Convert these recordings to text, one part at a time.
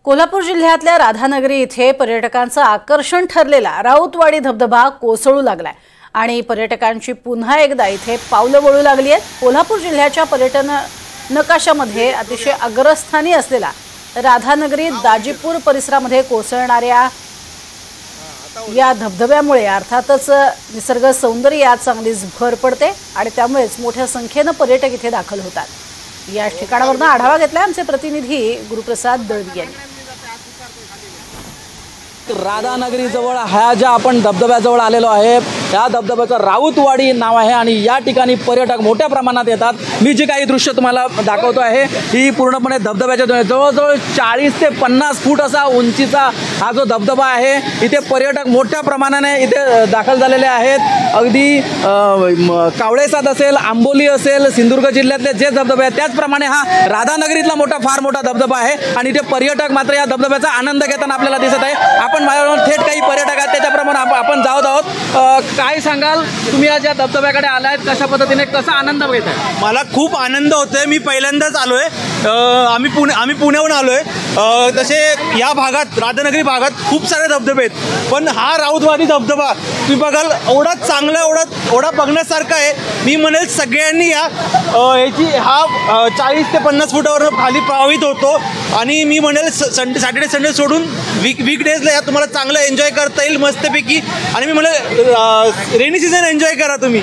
कोल्हापूर जिल्ह्यातल्या राधानगरी इथे पर्यटकांचं आकर्षण ठरलेला राऊतवाडी धबधबा कोसळू लागलाय आणि पर्यटकांची पुन्हा एकदा इथे पावलं वळू लागली आहेत। कोल्हापूर जिल्ह्याच्या पर्यटन नकाशामध्ये अतिशय अग्रस्थानी असलेला राधानगरी दाजीपूर परिसरामध्ये कोसळणाऱ्या या धबधब्यामुळे अर्थातच निसर्ग सौंदर्य यात चांगलीच भर पडते आणि त्यामुळेच मोठ्या संख्येने पर्यटक इथे दाखल होतात। या ठिकाणावरून आढावा घेतलाय आमचे प्रतिनिधी गुरुप्रसाद दळवी यांनी। राधानगरी जवळ हा ज्या आपण धबधब्याजवळ आलेलो आहे त्या धबधब्याचं राऊतवाडी नाव आहे आणि या ठिकाणी पर्यटक मोठ्या प्रमाणात येतात। मी जी काही दृश्य तुम्हाला दाखवतो आहे ही पूर्णपणे धबधब्याच्या जवळजवळ 40 ते 50 फूट असा उंचीचा हा जो धबधबा आहे। इथे पर्यटक मोठ्या प्रमाणाने इथे दाखल झालेले आहेत। अगदी कावळेसाद असेल, आंबोली असेल, सिंधुदुर्ग जिल्ह्यातले जे धबधबे आहेत त्याचप्रमाणे हा राधानगरीतला फार मोठा धबधबा आहे आणि इथे पर्यटक मात्र या धबधब्याचा आनंद घेताना आपल्याला दिसत आहे। आपण माझ्याबरोबर थेट काही पर्यटक आहेत त्याच्याप्रमाणे आपण जात आहोत। काय सांगाल तुम्ही आज या धबधब्याकडे आलात, कशा पद्धतीने कसा आनंद घेताय? मला खूप आनंद होतोय। मी पहिल्यांदाच आलोय। आम्ही पुण्याहून आलोय। तसे या भागात राधानगरी भागात खूप सारे धबधबे आहेत पण हा राऊतवाडी धबधबा तुम्ही बघाल एवढा चांगला एवढा बघण्यासारखा आहे। मी म्हणेल सगळ्यांनी याची 40 ते 50 फुटावर खाली प्रवाहित होतो आणि मी म्हणेल सॅटर्डे संडे सोडून वीकडेजला या तुम्हाला चांगलं एन्जॉय करता येईल मस्तपैकी। आणि मी म्हणेल रेनी सीझन एन्जॉय करा तुम्ही।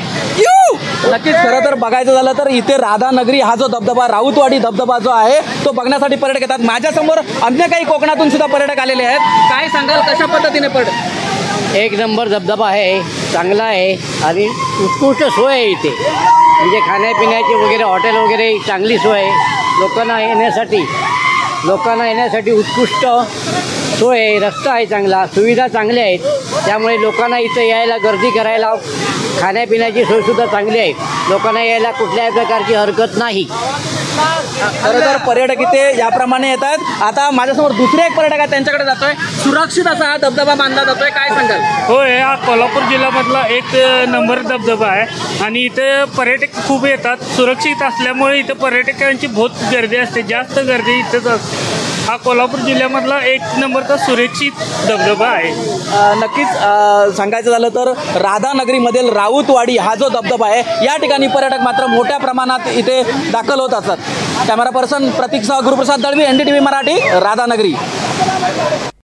नक्कीच खरं तर बघायचं झालं तर इथे राधानगरी हा जो धबधबा राऊतवाडी धबधबा जो आहे तो बघण्यासाठी पर्यटक येतात। माझ्यासमोर अन्य काही कोकणातून सुद्धा पर्यटक आलेले आहेत। काय सांगाल कशा पद्धतीने एक नंबर धबधबा आहे, चांगला आहे आणि उत्कृष्ट सोय आहे इथे। म्हणजे खाण्यापिण्याची वगैरे हॉटेल वगैरे चांगली सोय आहे। लोकांना येण्यासाठी उत्कृष्ट सोय आहे, रस्ता आहे चांगला, सुविधा चांगल्या आहेत। त्यामुळे लोकांना इथं यायला, गर्दी करायला, खाण्यापिण्याची सोयसुद्धा चांगली आहे। लोकांना यायला कुठल्याही प्रकारची हरकत नाही। खरं तर पर्यटक इथे याप्रमाणे येतात। आता माझ्यासमोर दुसरे एक पर्यटक आहेत त्यांच्याकडे जातोय। सुरक्षित असा हा धबधबा बांधला जातोय, काय सांगाल? होय, हा कोल्हापूर जिल्ह्यामधला एक नंबर धबधबा आहे आणि इथे पर्यटक खूप येतात। सुरक्षित असल्यामुळे इथे पर्यटकांची बहुत गर्दी असते, जास्त गर्दी इथेच असते। हा कोल्हापूर जिल्ह्यामधला एक नंबरचा सुरक्षित धबधबा आहे। नक्कीच सांगायचं झालं तर राधानगरीमधील राऊतवाडी हा जो धबधबा आहे या ठिकाणी पर्यटक मात्र मोठ्या प्रमाणात इथे दाखल होत असतात। कॅमेरा पर्सन प्रतीकसह गुरुप्रसाद दळवी, NDTV मराठी, राधानगरी।